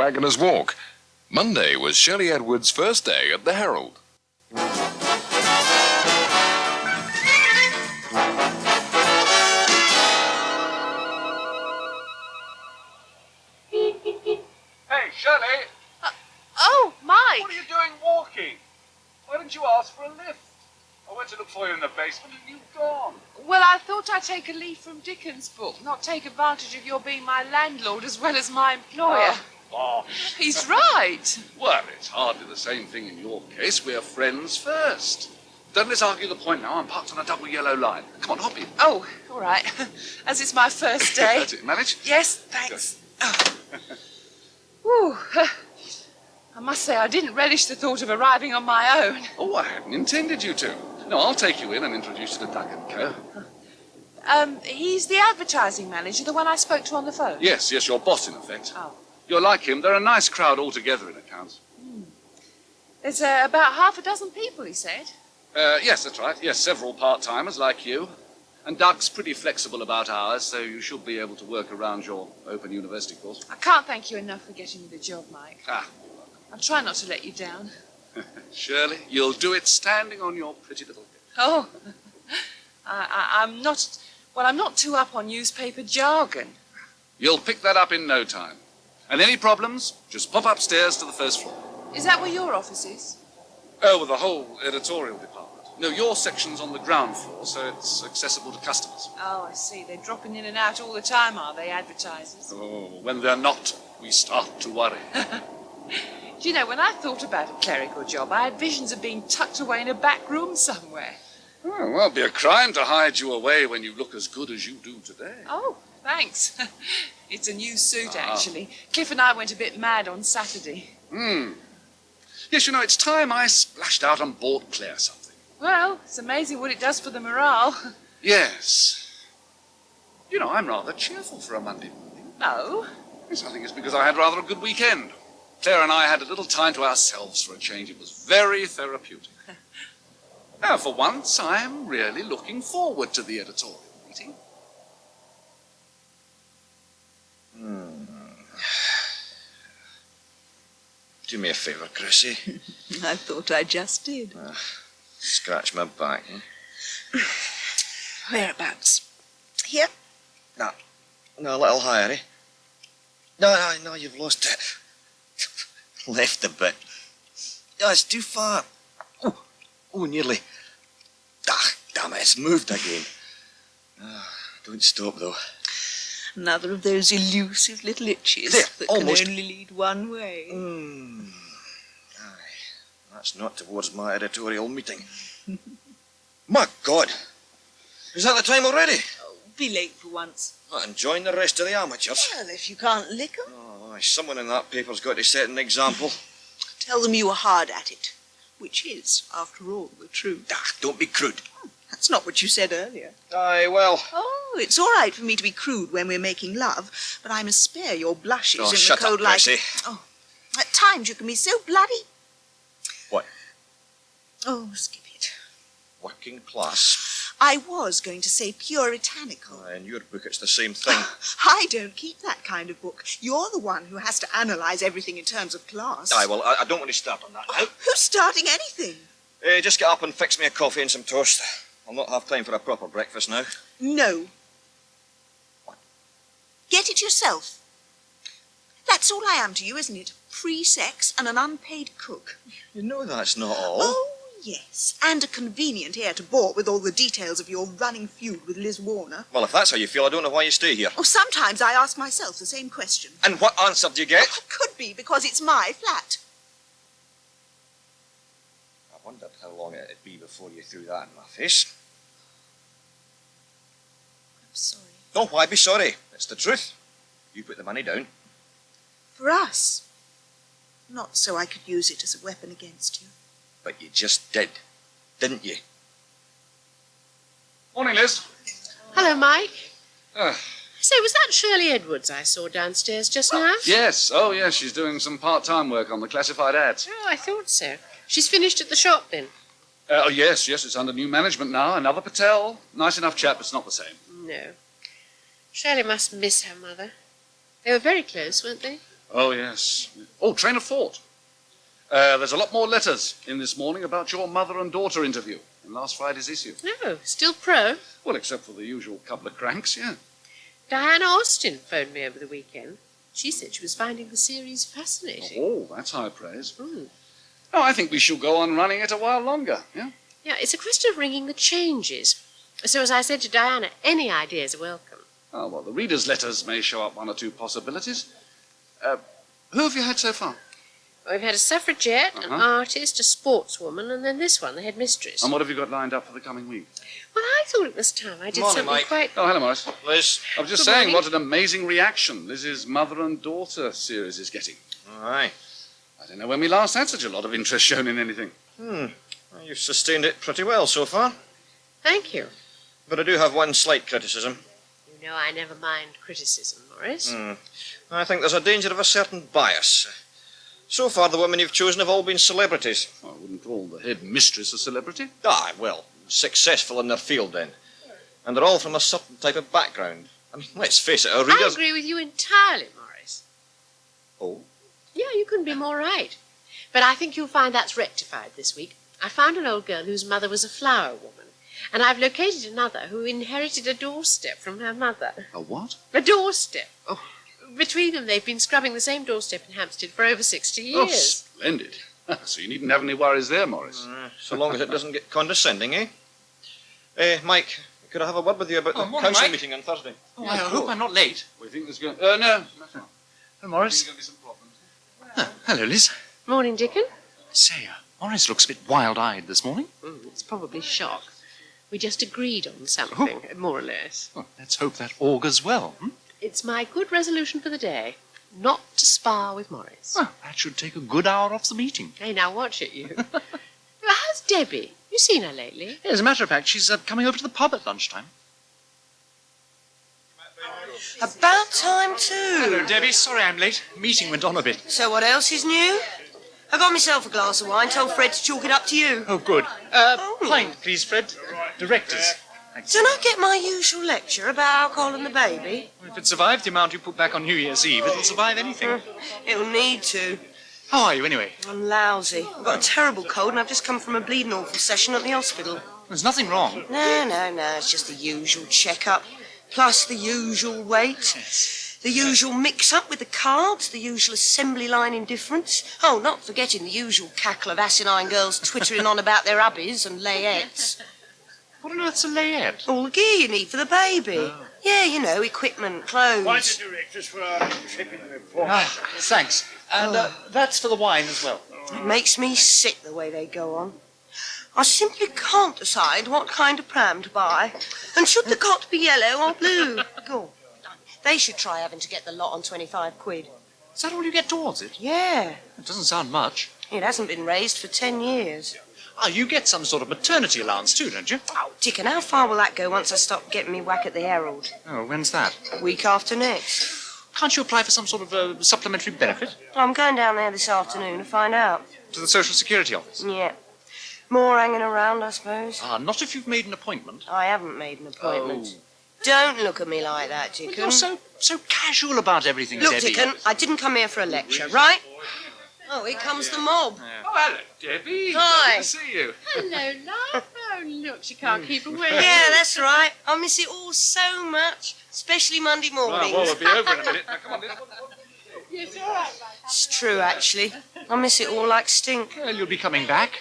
Waggoners Walk. Monday was Shirley Edwards' first day at the Herald. Hey, Shirley! Oh, Mike! What are you doing walking? Why didn't you ask for a lift? I went to look for you in the basement and you've gone. Well, I thought I'd take a leaf from Dickon's book, not take advantage of your being my landlord as well as my employer. Oh, He's right. well, it's hardly the same thing in your case. We're friends first. Don't let's argue the point now. I'm parked on a double yellow line. Come on, hop in. Oh, all right. As it's my first day. That's it. Manage? Yes, thanks. Whew. I must say I didn't relish the thought of arriving on my own. Oh, I hadn't intended you to. No, I'll take you in and introduce you to Dickon. He's the advertising manager, the one I spoke to on the phone. Yes, your boss, in effect. Oh. You'll like him. They're a nice crowd altogether in accounts. There's about half a dozen people, he said. Yes, that's right. Yes, several part-timers like you. And Doug's pretty flexible about hours, so you should be able to work around your open university course. I can't thank you enough for getting me the job, Mike. Ah, I'll try not to let you down. Shirley, you'll do it standing on your pretty little head. Oh, I'm not... Well, I'm not too up on newspaper jargon. You'll pick that up in no time. And any problems, just pop upstairs to the first floor. Is that where your office is? Oh, with the whole editorial department. No, your section's on the ground floor, so it's accessible to customers. Oh, I see. They're dropping in and out all the time, are they, advertisers? Oh, when they're not, we start to worry. Do you know, when I thought about a clerical job, I had visions of being tucked away in a back room somewhere. Oh, well, it'd be a crime to hide you away when you look as good as you do today. Oh, thanks. It's a new suit, actually. Cliff and I went a bit mad on Saturday. Yes, you know, it's time I splashed out and bought Claire something. Well, it's amazing what it does for the morale. Yes. You know, I'm rather cheerful for a Monday morning. No? Yes, I think it's because I had rather a good weekend. Claire and I had a little time to ourselves for a change. It was very therapeutic. Now, for once, I'm really looking forward to the editorial meeting. Do me a favour, Chrissy. I thought I just did. Scratch my back. Whereabouts? Here? No, a little higher, eh? No, you've lost it. Left a bit. No, it's too far. Oh, nearly. Ah, damn it, it's moved again. Don't stop, though. Another of those elusive little itches There, that almost. can only lead one way. Aye, that's not towards my editorial meeting. My God! Is that the time already? Oh, be late for once. And join the rest of the amateurs. Well, if you can't lick 'em, Oh, aye, someone in that paper's got to set an example. tell them you were hard at it. Which is, after all, the truth. Don't be crude. That's not what you said earlier. Aye, well... Oh, it's all right for me to be crude when we're making love, but I must spare your blushes Oh, in the shut cold up, light. Chrissy. Oh, at times you can be so bloody. What? Oh, skip it. Working class. I was going to say puritanical. Aye, in your book it's the same thing. I don't keep that kind of book. You're the one who has to analyse everything in terms of class. Aye, well, I don't want to start on that now. Who's starting anything? Just get up and fix me a coffee and some toast. I'll not have time for a proper breakfast now. No. What? Get it yourself. That's all I am to you, isn't it? Pre-sex and an unpaid cook. You know that's not all. Oh, yes. And a convenient heir to bore with all the details of your running feud with Liz Warner. Well, if that's how you feel, I don't know why you stay here. Oh, sometimes I ask myself the same question. And what answer do you get? Could be because it's my flat. I wondered how long it'd be before you threw that in my face. I'm sorry. Oh, why be sorry? It's the truth. You put the money down. For us. Not so I could use it as a weapon against you. But you just did, didn't you? Morning, Liz. Hello, Mike. Uh, Say, was that Shirley Edwards I saw downstairs just now? yes. Oh, yes, she's doing some part-time work on the classified ads. Oh, I thought so. She's finished at the shop, then? Oh, yes, it's under new management now. Another Patel. Nice enough chap, but it's not the same. No. Shirley must miss her mother. They were very close, weren't they? Oh, yes. Oh, train of thought. There's a lot more letters in this morning about your mother and daughter interview in last Friday's issue. Oh, still pro? Well, except for the usual couple of cranks, yeah. Diana Austin phoned me over the weekend. She said she was finding the series fascinating. Oh, that's high praise. Mm. Oh, I think we shall go on running it a while longer, yeah? Yeah, it's a question of ringing the changes. So, as I said to Diana, any ideas are welcome. Oh, well, the readers' letters may show up one or two possibilities. Who have you had so far? We've had a suffragette, an artist, a sportswoman, and then this one, the headmistress. And what have you got lined up for the coming week? Well, I thought it was time I did Morning, something Mike. quite... Oh, hello, Maurice. Liz. I was just Good saying morning. what an amazing reaction Liz's mother and daughter series is getting. Aye. I don't know when we last had such a lot of interest shown in anything. Well, you've sustained it pretty well so far. Thank you. But I do have one slight criticism. You know I never mind criticism, Maurice. I think there's a danger of a certain bias. So far, the women you've chosen have all been celebrities. I wouldn't call the headmistress a celebrity. Aye, well, successful in their field then. And they're all from a certain type of background. And let's face it, our I readers... agree with you entirely, Maurice. Oh? Yeah, you couldn't be more right. But I think you'll find that's rectified this week. I found an old girl whose mother was a flower woman. And I've located another who inherited a doorstep from her mother. A what? A doorstep. Oh. Between them, they've been scrubbing the same doorstep in Hampstead for over 60 Oh, years. splendid. So you needn't have any worries there, Maurice. So long as it doesn't get condescending, eh? Mike, could I have a word with you about the morning, council Mike. meeting on Thursday? Oh, I hope I'm not late. We think there's going... no. Hello, There's Maurice. going to be some problems. Hello, Liz. Morning, Dickon. Say, Maurice looks a bit wild-eyed this morning. It's probably shock. We just agreed on something, more or less. Well, let's hope that augurs well. It's my good resolution for the day, not to spar with Maurice. Well, that should take a good hour off the meeting. Hey, now watch it, you. How's Debbie? You seen her lately? As a matter of fact, she's coming over to the pub at lunchtime. About time too. Hello, Debbie. Sorry I'm late. Meeting went on a bit. So what else is new? I got myself a glass of wine, told Fred to chalk it up to you. Oh, good. Pint, please, Fred. Directors. Thanks. Don't I get my usual lecture about alcohol and the baby? If it survived the amount you put back on New Year's Eve, it'll survive anything. It'll need to. How are you, anyway? I'm lousy. I've got a terrible cold and I've just come from a bleeding awful session at the hospital. There's nothing wrong. No, it's just the usual checkup. Plus the usual wait. The usual mix-up with the cards, the usual assembly line indifference. Oh, not forgetting the usual cackle of asinine girls twittering on about their hubbies and layettes. What on earth's a layette? All the gear you need for the baby. Yeah, you know, equipment, clothes. directors for our trip in the report. Thanks. And that's for the wine as well. It makes me sick the way they go on. I simply can't decide what kind of pram to buy. And should the cot be yellow or blue? Go. They should try having to get the lot on 25 quid. Is that all you get towards it? Yeah. It doesn't sound much. It hasn't been raised for 10 years. You get some sort of maternity allowance too, don't you? Oh, Dickon, how far will that go once I stop getting me whack at the Herald? Oh, when's that? Week after next. Can't you apply for some sort of supplementary benefit? I'm going down there this afternoon to find out. To the Social Security Office? Yeah. More hanging around, I suppose. Not if you've made an appointment. I haven't made an appointment. Don't look at me like that, Dickon. You're so casual about everything, Look, Debbie. Dickon, I didn't come here for a lecture, right? Oh, here comes the mob. Oh, hello, Debbie. Hi. Good to see you. Hello, love. Oh, look, she can't keep away. Yeah, that's right. I miss it all so much, especially Monday mornings. Well, we'll be over in a minute. Now, come on, Liz. Yes, all right, It's true, actually. I miss it all like stink. Well, you'll be coming back.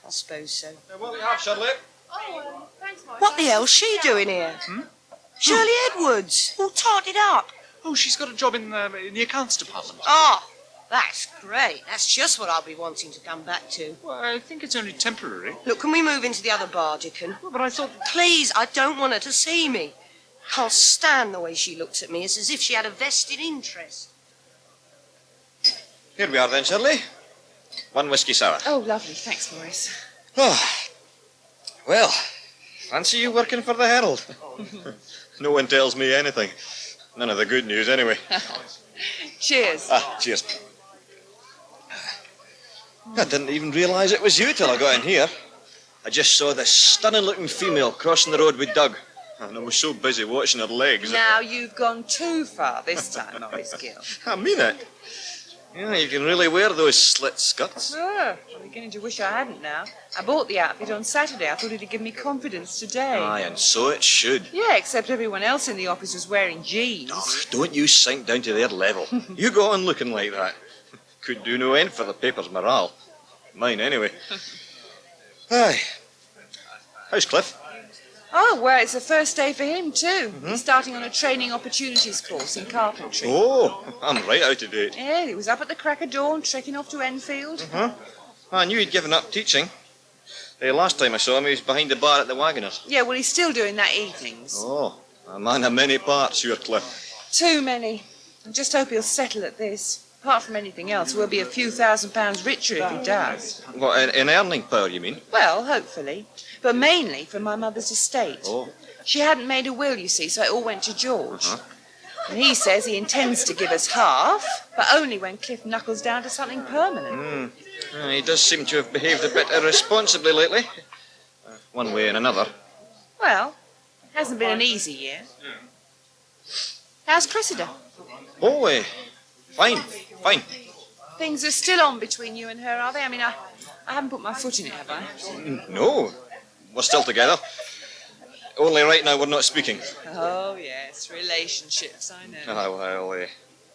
I suppose so. What do you have, Shirley? Oh, thanks, Maurice. What the hell's she doing here? Shirley Edwards, all tarted up. Oh, she's got a job in the accounts department. Oh, that's great. That's just what I'll be wanting to come back to. Well, I think it's only temporary. Look, can we move into the other bar, Dickon? Well, but I thought... Please, I don't want her to see me. Can't stand the way she looks at me. It's as if she had a vested interest. Here we are then, Shirley. One whiskey sour. Oh, lovely. Thanks, Maurice. Oh, well, fancy you working for the Herald. No one tells me anything. None of the good news, anyway. Cheers. Cheers. I didn't even realise it was you till I got in here. I just saw this stunning-looking female crossing the road with Doug, and I was so busy watching her legs. Now you've gone too far this time, Maurice Gill. I mean it. Yeah, you can really wear those slit skirts. Oh, I'm beginning to wish I hadn't now. I bought the outfit on Saturday. I thought it'd give me confidence today. Aye, and so it should. Yeah, except everyone else in the office was wearing jeans. Oh, don't you sink down to their level. You go on looking like that. Could do no end for the paper's morale. Mine, anyway. Aye. How's Cliff? Oh, well, it's the first day for him, too. He's starting on a training opportunities course in carpentry. Oh, I'm right out of date. Yeah, he was up at the crack of dawn, trekking off to Enfield. I knew he'd given up teaching. Last time I saw him, he was behind the bar at the Waggoners. Yeah, well, he's still doing that evenings. Oh, a man of many parts, your Cliff. Too many. I just hope he'll settle at this. Apart from anything else, we'll be a few £1,000s richer if he does. What, in earning power, you mean? Well, hopefully. But mainly from my mother's estate. Oh. She hadn't made a will, you see, so it all went to George. And he says he intends to give us half, but only when Cliff knuckles down to something permanent. He does seem to have behaved a bit irresponsibly lately. One way and another. Well, it hasn't been an easy year. How's Cressida? Oh, fine. Things are still on between you and her, are they? I mean, I haven't put my foot in it, have I? No, we're still together. Only right now we're not speaking. Oh, yes, relationships, I know. Well,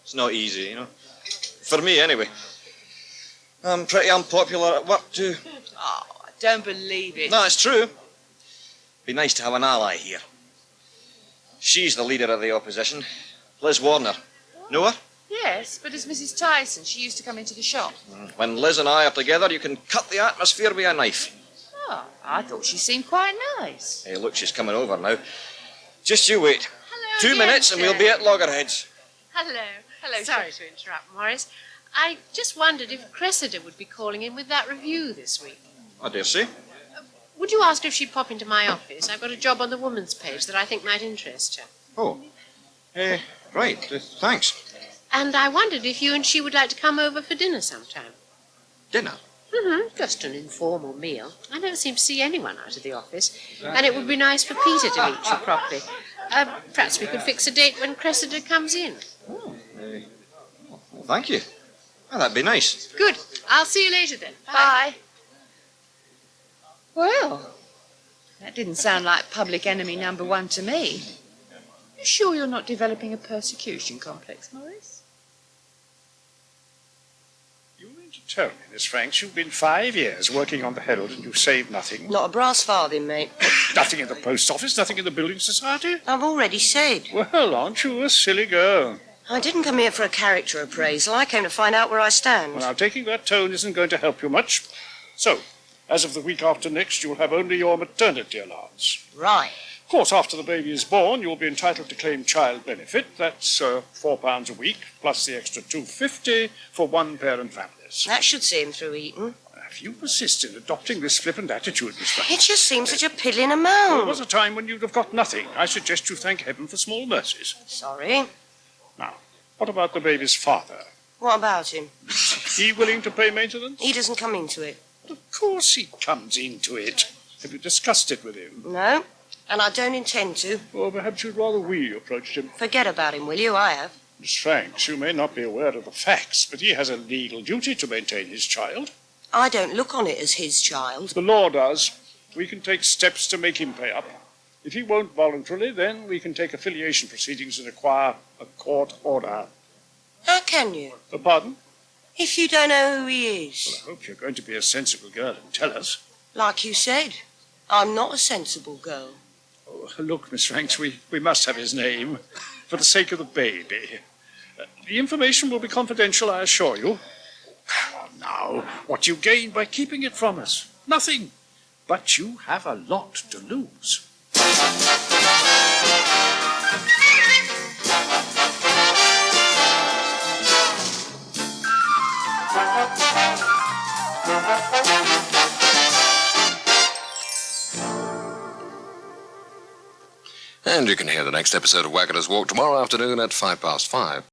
it's not easy, you know. For me, anyway. I'm pretty unpopular at work, too. Oh, I don't believe it. No, it's true. Be nice to have an ally here. She's the leader of the opposition, Liz Warner. Know her? Yes, but as Mrs. Tyson, she used to come into the shop. When Liz and I are together, you can cut the atmosphere with a knife. Oh, I thought she seemed quite nice. Hey, look, she's coming over now. Just you wait. Hello 2 minutes and we'll be at Loggerheads. Hello. Hello, Sorry to interrupt, Maurice. I just wondered if Cressida would be calling in with that review this week. I dare say. Would you ask if she'd pop into my office? I've got a job on the woman's page that I think might interest her. Oh. Right. Thanks. And I wondered if you and she would like to come over for dinner sometime. Dinner? Just an informal meal. I don't seem to see anyone out of the office. And it would be nice for Peter to meet you properly. Perhaps we could fix a date when Cressida comes in. Well, thank you. Well, that'd be nice. Good. I'll see you later then. Bye. Well, that didn't sound like public enemy number one to me. You sure you're not developing a persecution complex, Maurice? You mean to tell me, Miss Franks, you've been 5 years working on the Herald and you've saved nothing? Not a brass farthing, mate. Nothing in the post office, nothing in the building society? I've already said. Well, aren't you a silly girl? I didn't come here for a character appraisal. I came to find out where I stand. Well, now, taking that tone isn't going to help you much. So, as of the week after next, you'll have only your maternity allowance. Right. Of course, after the baby is born, you'll be entitled to claim child benefit. That's £4 a week, plus the extra £2.50 for one-parent families. That should see him through Eton. If you persist in adopting this flippant attitude, Miss Franks... It just seems such a piddling There amount. was a time when you'd have got nothing. I suggest you thank heaven for small mercies. Sorry. Now, what about the baby's father? What about him? Is he willing to pay maintenance? He doesn't come into it. Of course he comes into it. Have you discussed it with him? No, and I don't intend to. Or perhaps you'd rather we approached him? Forget about him, will you? I have. Miss Franks, you may not be aware of the facts, but he has a legal duty to maintain his child. I don't look on it as his child. The law does. We can take steps to make him pay up. If he won't voluntarily, then we can take affiliation proceedings and acquire a court order. How can you? Pardon? If you don't know who he is. I hope you're going to be a sensible girl and tell us. Like you said, I'm not a sensible girl. Oh, look, Miss Franks, we must have his name for the sake of the baby. The information will be confidential, I assure you. Now, what you gain by keeping it from us? Nothing. But you have a lot to lose. And you can hear the next episode of Waggoners Walk tomorrow afternoon at 5:05.